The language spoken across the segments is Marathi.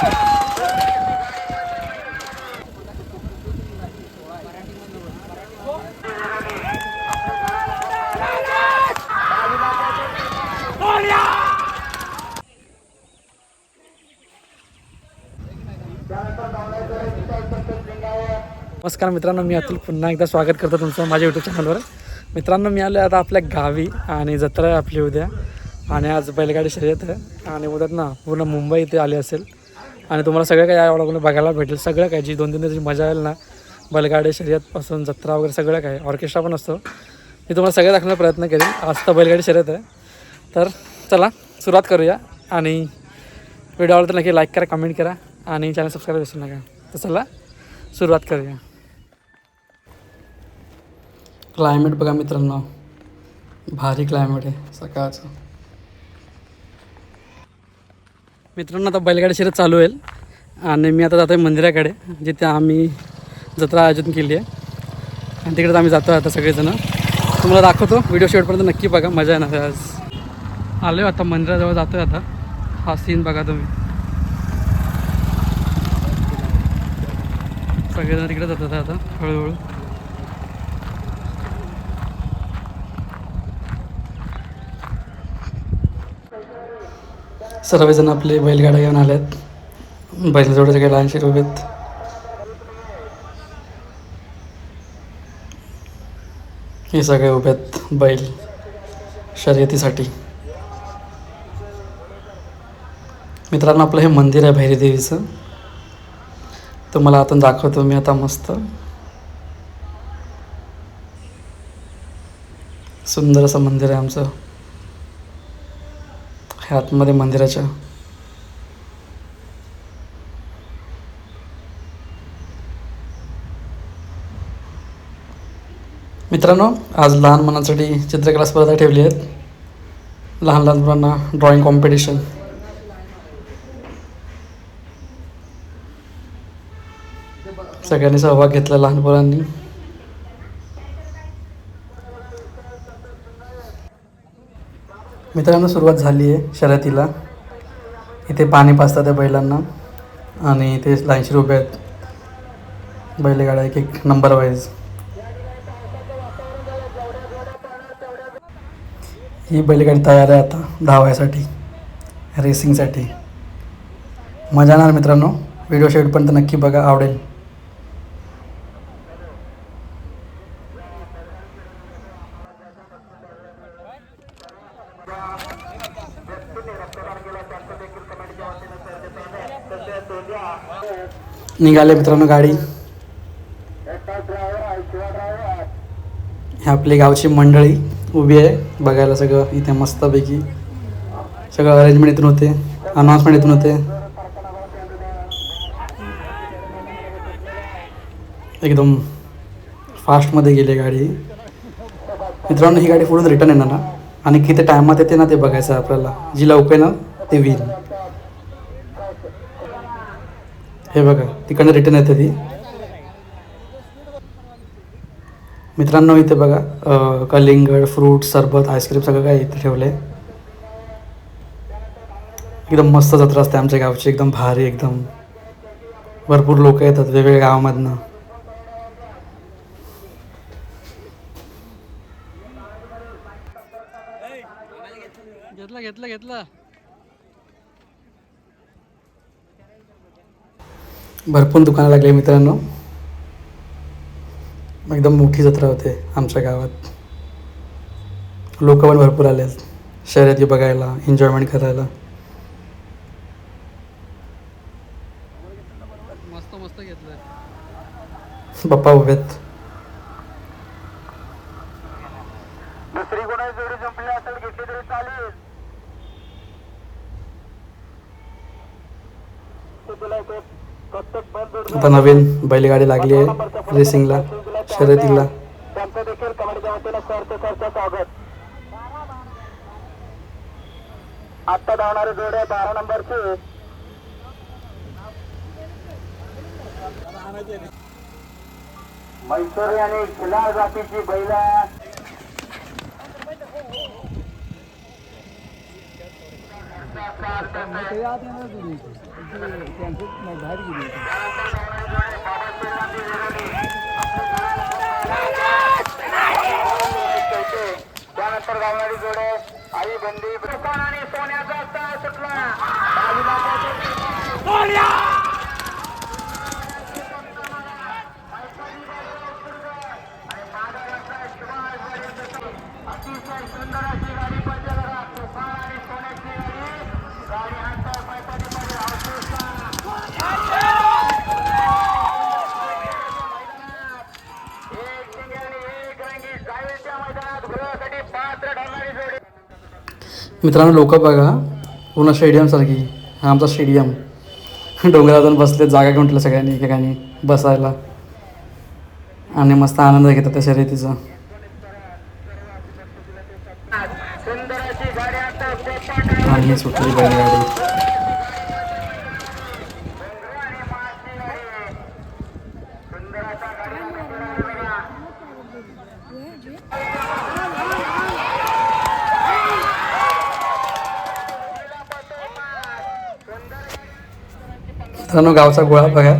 नमस्कार मित्रांनो, मी अतुल पुन्हा एकदा स्वागत करतो तुमचं माझ्या यूट्यूब चॅनलवर. मित्रांनो, मी आलो आता आपल्या गावी आणि जत्रा आहे आपली उद्या. आणि आज बैलगाडी शर्यत आहे आणि उद्यात ना पूर्ण मुंबई इथे आली असेल आणि तुम्हाला सगळं काही यावं बघायला भेटेल. सगळं काय जी 2-3 दिवसाची मजा येईल ना, बैलगाडी शर्यतपासून जत्रा वगैरे सगळं काय, ऑर्केस्ट्रा पण असतो. मी तुम्हाला सगळं दाखवण्याचा प्रयत्न करेन. आज तर बैलगाडी शर्यत आहे, तर चला सुरुवात करूया. आणि व्हिडिओ आवडला तर नक्की लाईक करा, कमेंट करा आणि चॅनल सबस्क्राईब विसरू नका. तर चला सुरुवात करूया. क्लायमेट बघा मित्रांनो, भारी क्लायमेट आहे सकाळचं. मित्रांनो, आता बैलगाडी शर्यत चालू होईल आणि मी आता जातो आहे मंदिराकडे, जिथे आम्ही जत्रा आयोजन केली आहे आणि तिकडेच आम्ही जातो आता सगळेजणं. तुम्हाला दाखवतो, व्हिडिओ शेवटपर्यंत नक्की बघा, मजा येणार आहे. आज आलो आता मंदिराजवळ जातो आहे. आता हा सीन बघा तुम्ही, सगळेजण तिकडे जातात आता हळूहळू. सर्वजण आपले बैलगाड्या घेऊन आलेत. बैलाजवळ सगळे लाईनशीर उभे आहेत. हे सगळे उभे आहेत बैल शर्यतीसाठी. मित्रांनो, आपलं हे मंदिर आहे भैरी देवीचं. तुम्हाला आता दाखवतो मी आता मस्त सुंदर असं मंदिर आहे आमचं. हे आतमध्ये मंदिराच्या मित्रांनो, आज लहान मुलांसाठी चित्रकला स्पर्धा ठेवली आहेत. लहान लहान मुलांना ड्रॉइंग कॉम्पिटिशन. सगळ्यांनी सहभाग घेतला लहान मुलांनी. मित्रांनो, सुरुवात झाली आहे शर्यतीला. इथे पाणी पाजतात त्या बैलांना आणि इथे लाईनशीर उभे आहेत बैलगाड्या एक एक नंबर वाईज. ही बैलगाडी तयार आहे आता धावायसाठी, रेसिंगसाठी. मजा येणार मित्रांनो, व्हिडिओ शेवटपर्यंत नक्की बघा, आवडेल. निघाले मित्रांनो गाडी. ही आपली गावची मंडळी उभी आहे बघायला. सगळं इथे मस्तपैकी सगळं अरेंजमेंट इथून होते, अनाऊन्समेंट इथून होते. एकदम फास्टमध्ये गेली गाडी. मित्रांनो, ही गाडी पुढून रिटर्न येणार ना आणि किती टायमात येते ना ते बघायचं आपल्याला. जी लवकर ना ते विन. हे बघा, तिकडनं रिटर्न येते ती. मित्रांनो, इथे बघा कलिंगड, फ्रूट, सरबत, आईस्क्रीम सगळं काय इथे ठेवलं आहे. एकदम मस्त जत्रा असते आमच्या गावची, एकदम भारी. एकदम भरपूर लोक येतात वेगवेगळ्या गावामधनं. घेतला भरपूर दुकानं लागले मित्रांनो. एकदम मोठी जत्रा होते आमच्या गावात. लोक पण भरपूर आले आहेत शर्यती बघायला, एन्जॉयमेंट करायला. मस्त मस्त घेतलं. बाप्पा उभे आहेत. दुसरी कोणाची जोडी संपली असेल घेतली तरी चालेल. आता नवीन बैलगाडी लागली आहे रेसिंगला, शर्यतीला. त्यांचं देखील कमिटीच्या वतीनं सरचं स्वागत. आत्ता धावणारी जोड आहे 12 नंबरची. मैसुरी आणि खिलार जातीची बैल. त्यानंतर गावणारी जोडे आई बंदी आणि सोन्याचा स्टार सुटला अतिशय सुंदर अशी गाडी पडते बघा तुफान आणि सोन्याची गाडी हातात पायपाची मध्ये एक शिंगे आणि एक रंगी जावेच्या मैदानात गृहासाठी पात्र ठरणारी जोडी. मित्रांनो लोक बघा पूर्ण स्टेडियमसारखी हा आमचा स्टेडियम डोंगरातून बसले जागा घेऊन ठेवलं सगळ्यांनी एकेकानी बसायला आणि मस्त आनंद घेतात त्या शर्यतीचा. सुंदर अशी गाडी आता पोपट आणि सुटली बैलगाडी. सुंदर असा गाडी मित्रांनो गावचा गोळा बघा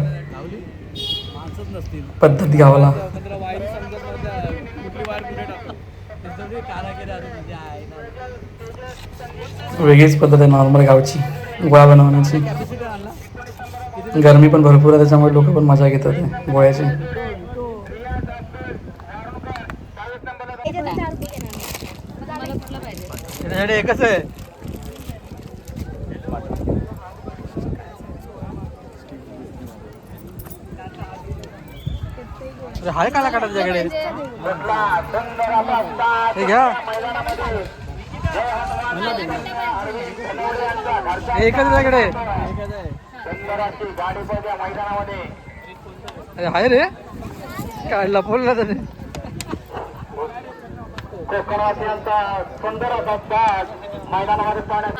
पद्धत गावाला वेगळीच पद्धत आहे नॉर्मल गावची गोळा बनवण्याची. गरमी पण भरपूर आहे त्याच्यामुळे लोक पण मजा घेतात आहे गोळ्याची. एकच आहे हाय काला काढा तुझ्याकडे हे घ्या एकच तुझ्याकडे अरे हाय रे काय लपवलं त्याने. कोकणवासियांचा सुंदर असा तास मैदानामध्ये पाहण्यात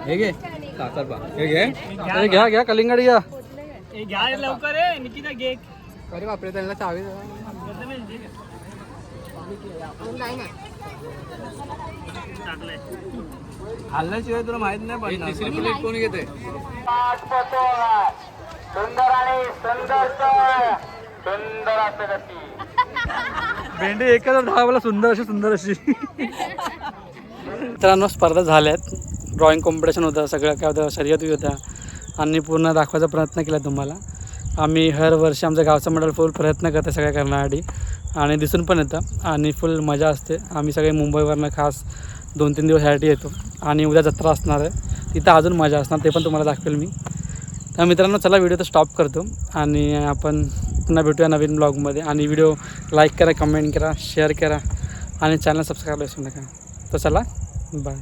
हे घे साखर पा हे घे अरे घ्या घ्या कलिंगड घ्या घ्या लवकर आहे निकिता घे. अरे बापरे त्यांना चावी हल्ल्याशिवाय तुला माहित नाही पडणार. तिसरी प्लेट कोणी घेते सुंदर आणि सुंदर सुंदर असं गती भेंडी एकच धावाला सुंदर अशी. मित्रांनो स्पर्धा झाल्यात ड्रॉइंग कॉम्पिटिशन होतं सगळं काय होतं शर्यती होत्या आणि पूर्ण दाखवायचा प्रयत्न केला तुम्हाला. आम्ही हर वर्षी आमच्या गावचं मंडळ फुल प्रयत्न करतो सगळ्या करण्यासाठी आणि दिसून पण येतं आणि फुल मजा असते. आम्ही सगळे मुंबईवरनं खास 2-3 दिवस ह्यासाठी येतो आणि उद्या जत्रा असणार आहे तिथं अजून मजा असणार ते पण तुम्हाला दाखवेल मी. तर मित्रांनो चला व्हिडिओ तर स्टॉप करतो आणि आपण पुन्हा भेटूया नवीन ब्लॉगमध्ये. आणि व्हिडिओ लाईक करा, कमेंट करा, शेअर करा आणि चॅनल सबस्क्राईब विसरू नका. तर चला बाय.